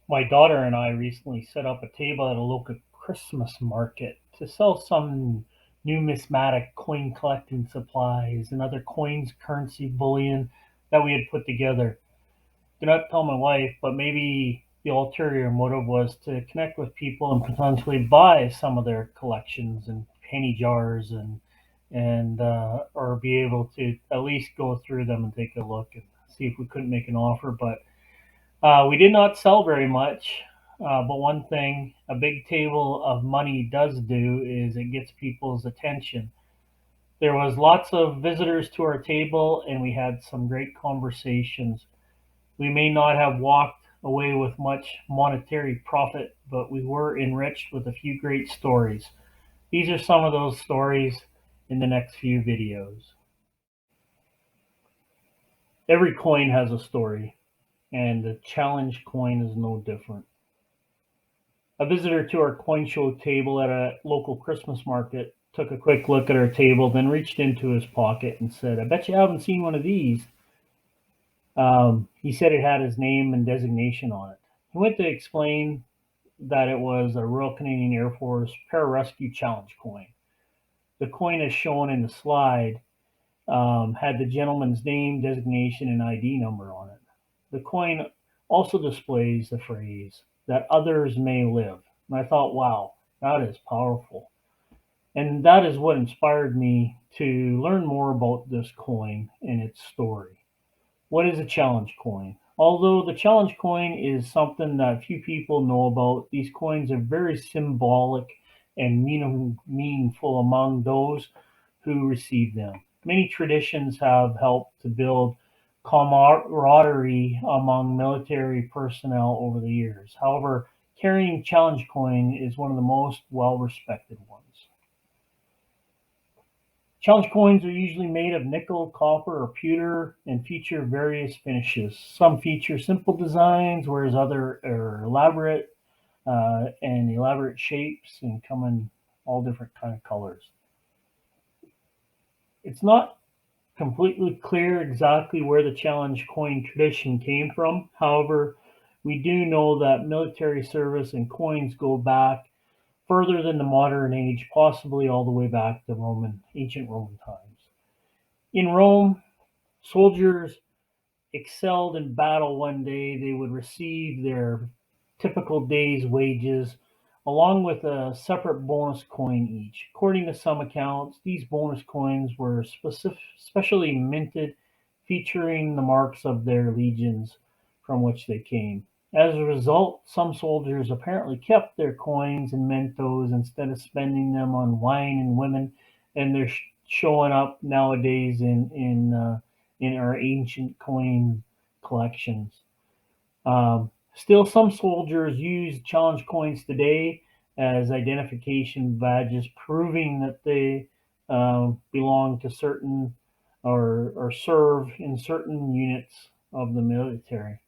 My daughter and I recently set up a table at a local Christmas market to sell some numismatic coin collecting supplies and other coins, currency, bullion that we had put together. Do not tell my wife, but maybe the ulterior motive was to connect with people and potentially buy some of their collections and penny jars and or be able to at least go through them and take a look and see if we couldn't make an offer. But we did not sell very much, but one thing a big table of money does do is it gets people's attention. There was lots of visitors to our table, and we had some great conversations. We may not have walked away with much monetary profit, but we were enriched with a few great stories. These are some of those stories in the next few videos. Every coin has a story, and the challenge coin is no different. A visitor to our coin show table at a local Christmas market took a quick look at our table, then reached into his pocket and said, "I bet you haven't seen one of these." He said it had his name and designation on it. He went to explain that it was a Royal Canadian Air Force Pararescue Challenge coin. The coin, as shown in the slide, had the gentleman's name, designation, and ID number on it. The coin also displays the phrase, "that others may live." And I thought, wow, that is powerful. And that is what inspired me to learn more about this coin and its story. What is a challenge coin? Although the challenge coin is something that few people know about, these coins are very symbolic and meaningful among those who receive them. Many traditions have helped to build camaraderie among military personnel over the years. However, carrying challenge coin is one of the most well respected ones. Challenge coins are usually made of nickel, copper, or pewter and feature various finishes. Some feature simple designs, whereas other are elaborate and elaborate shapes and come in all different kind of colors. It's not completely clear exactly where the challenge coin tradition came from. However, we do know that military service and coins go back further than the modern age, possibly all the way back to ancient Roman times. In Rome, soldiers excelled in battle one day. They would receive their typical day's wages along with a separate bonus coin each. According to some accounts, these bonus coins were specially minted, featuring the marks of their legions from which they came. As a result, some soldiers apparently kept their coins and mementos instead of spending them on wine and women, and they're showing up nowadays in our ancient coin collections. Still, some soldiers use challenge coins today as identification badges, proving that they belong to certain or serve in certain units of the military.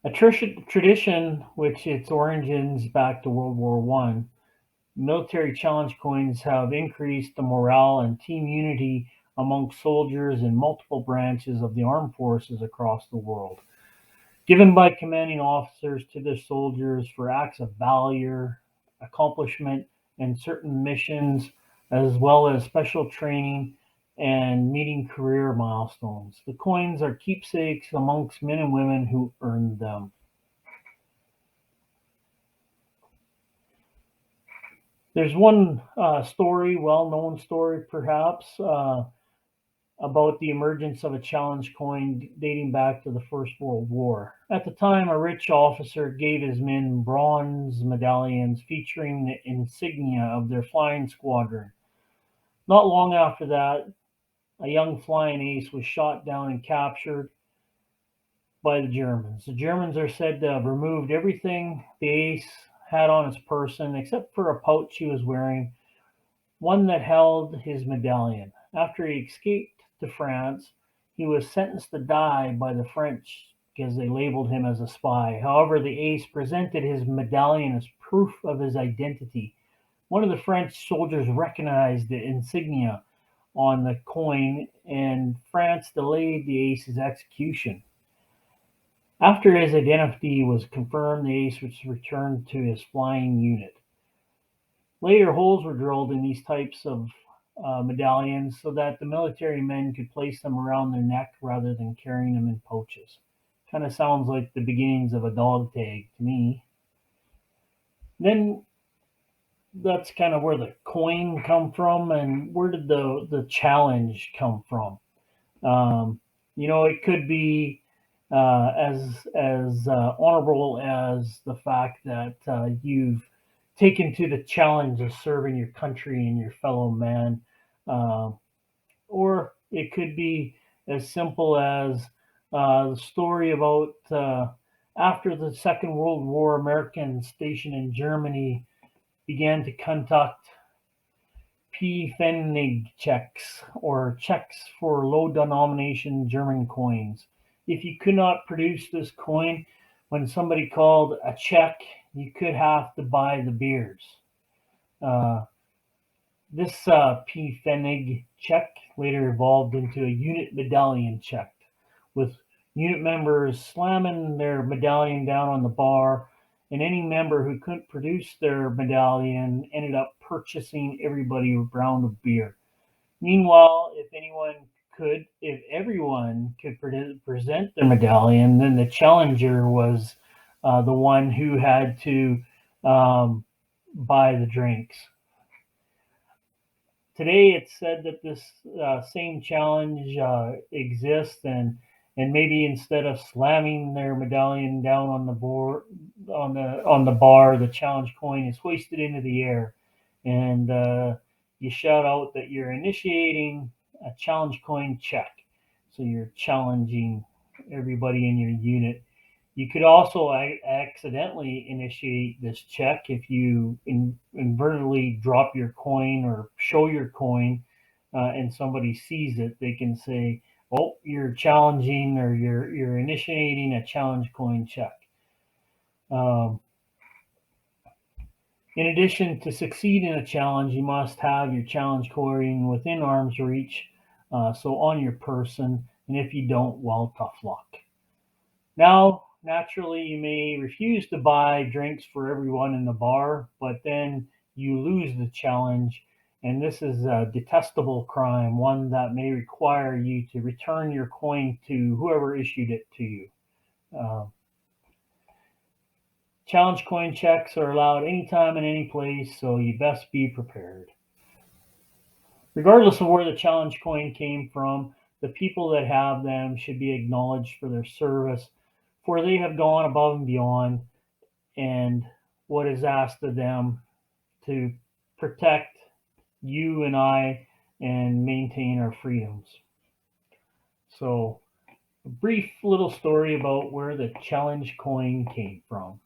A tradition which its origins back to World War One, military challenge coins have increased the morale and team unity among soldiers in multiple branches of the armed forces across the world. Given by commanding officers to their soldiers for acts of valor, accomplishment, and certain missions, as well as special training and meeting career milestones. The coins are keepsakes amongst men and women who earned them. There's one story, well known story perhaps, about the emergence of a challenge coin dating back to the First World War. At the time, a rich officer gave his men bronze medallions featuring the insignia of their flying squadron. Not long after that, a young flying ace was shot down and captured by the Germans. The Germans are said to have removed everything the ace had on his person except for a pouch he was wearing, one that held his medallion. After he escaped to France, he was sentenced to die by the French because they labeled him as a spy. However, the ace presented his medallion as proof of his identity. One of the French soldiers recognized the insignia on the coin, and France delayed the ace's execution. After his identity was confirmed, the ace was returned to his flying unit. Later, holes were drilled in these types of medallions so that the military men could place them around their neck rather than carrying them in pouches. Kind of sounds like the beginnings of a dog tag to me. Then that's kind of where the coin come from, and where did the challenge come from? Um, it could be as honorable as the fact that you've taken to the challenge of serving your country and your fellow man, uh, or it could be as simple as the story about after the Second World War, Americans stationed in Germany began to conduct Pfennig checks, or checks for low-denomination German coins. If you could not produce this coin when somebody called a check, you could have to buy the beers. Uh, this Pfennig check later evolved into a unit medallion check, with unit members slamming their medallion down on the bar, and any member who couldn't produce their medallion ended up purchasing everybody a round of beer. Meanwhile, if everyone could present their medallion, then the challenger was the one who had to um, buy the drinks. Today, it's said that this same challenge exists, and maybe instead of slamming their medallion down on the board on the bar, the challenge coin is hoisted into the air, and you shout out that you're initiating a challenge coin check. So you're challenging everybody in your unit. You could also accidentally initiate this check if you inadvertently drop your coin or show your coin, and somebody sees it. They can say, "Oh, you're challenging, or you're initiating a challenge coin check." Um, in addition, to succeed in a challenge, you must have your challenge coin within arm's reach, so on your person. And if you don't, well, tough luck. Now, naturally, you may refuse to buy drinks for everyone in the bar, but then you lose the challenge. And this is a detestable crime, one that may require you to return your coin to whoever issued it to you. Uh, Challenge coin checks are allowed anytime and any place, so you best be prepared. Regardless of where the challenge coin came from, the people that have them should be acknowledged for their service, for they have gone above and beyond and what is asked of them to protect you and I and maintain our freedoms. So, a brief little story about where the challenge coin came from.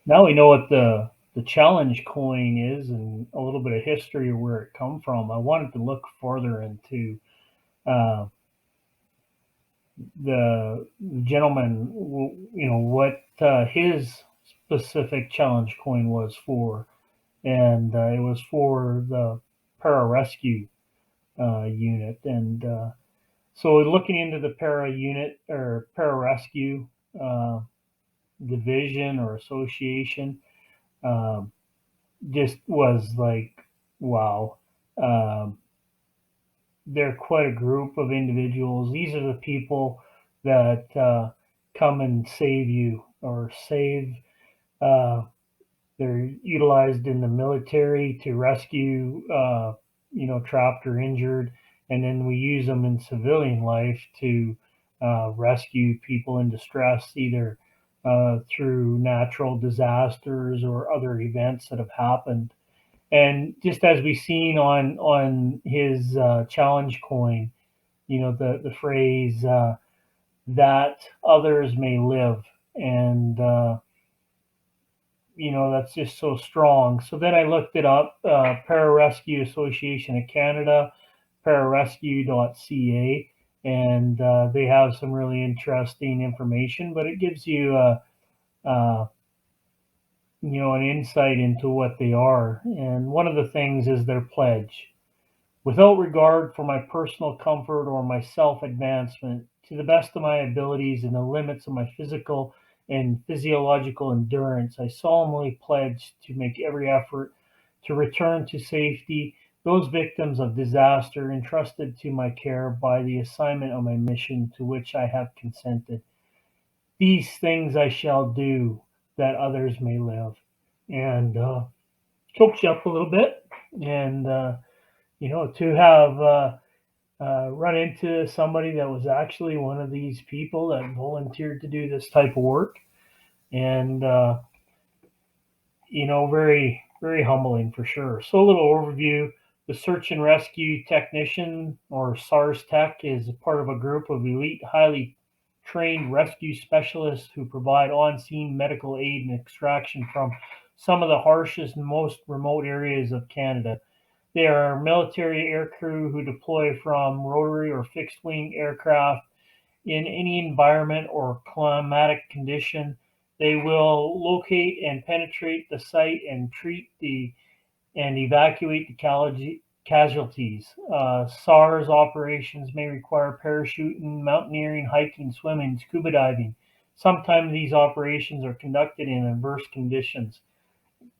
Now we know what the challenge coin is and a little bit of history of where it come from. I wanted to look further into uh, the gentleman, what his specific challenge coin was for, and it was for the pararescue unit. And so, looking into the para unit or pararescue uh, division or association, um, just was like, wow. Um, they're quite a group of individuals. These are the people that come and save you or save. Uh, they're utilized in the military to rescue, trapped or injured, and then we use them in civilian life to rescue people in distress, either through natural disasters or other events that have happened. And just as we've seen on his challenge coin, the phrase that others may live, and that's just so strong. So then I looked it up, Pararescue Association of Canada, pararescue.ca, and they have some really interesting information, but it gives you uh, an insight into what they are. And one of the things is their pledge: without regard for my personal comfort or my self advancement, to the best of my abilities and the limits of my physical and physiological endurance, I solemnly pledge to make every effort to return to safety those victims of disaster entrusted to my care by the assignment of my mission to which I have consented. These things I shall do that others may live. And chokes you up a little bit. And, to have run into somebody that was actually one of these people that volunteered to do this type of work. And, very, very humbling for sure. So, a little overview. The Search and Rescue Technician, or SARS Tech, is part of a group of elite, highly trained rescue specialists who provide on scene medical aid and extraction from some of the harshest and most remote areas of Canada. They are military aircrew who deploy from rotary or fixed wing aircraft in any environment or climatic condition. They will locate and penetrate the site and treat and evacuate the casualties. SARS operations may require parachuting, mountaineering, hiking, swimming, scuba diving. Sometimes these operations are conducted in adverse conditions.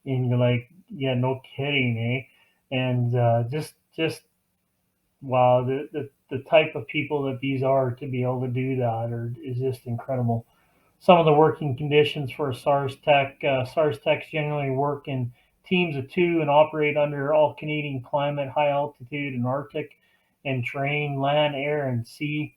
And you're like, yeah, no kidding, eh? And just wow, the type of people that these are to be able to do that is just incredible. Some of the working conditions for SARS techs generally work in teams of two and operate under all Canadian climate, high altitude and Arctic and terrain, land, air, and sea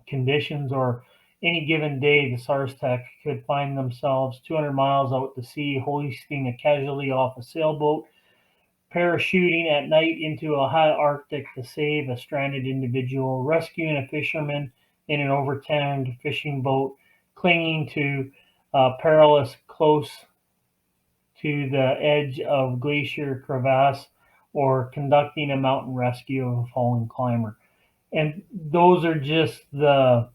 conditions. Or any given day, the SARS tech could find themselves 200 miles out to sea, hoisting a casualty off a sailboat, parachuting at night into a high Arctic to save a stranded individual, rescuing a fisherman in an overturned fishing boat, clinging to perilous close to the edge of glacier crevasse, or conducting a mountain rescue of a fallen climber. And those are just the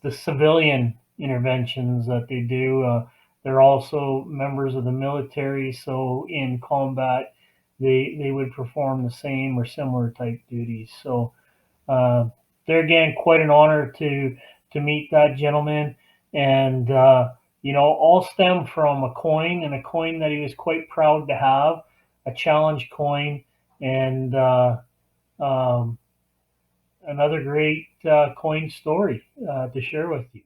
civilian interventions that they do. They're also members of the military, so in combat, they would perform the same or similar type duties. So uh, they're again quite an honor to meet that gentleman, and all stem from a coin, and a coin that he was quite proud to have, a challenge coin, and um, another great coin story to share with you.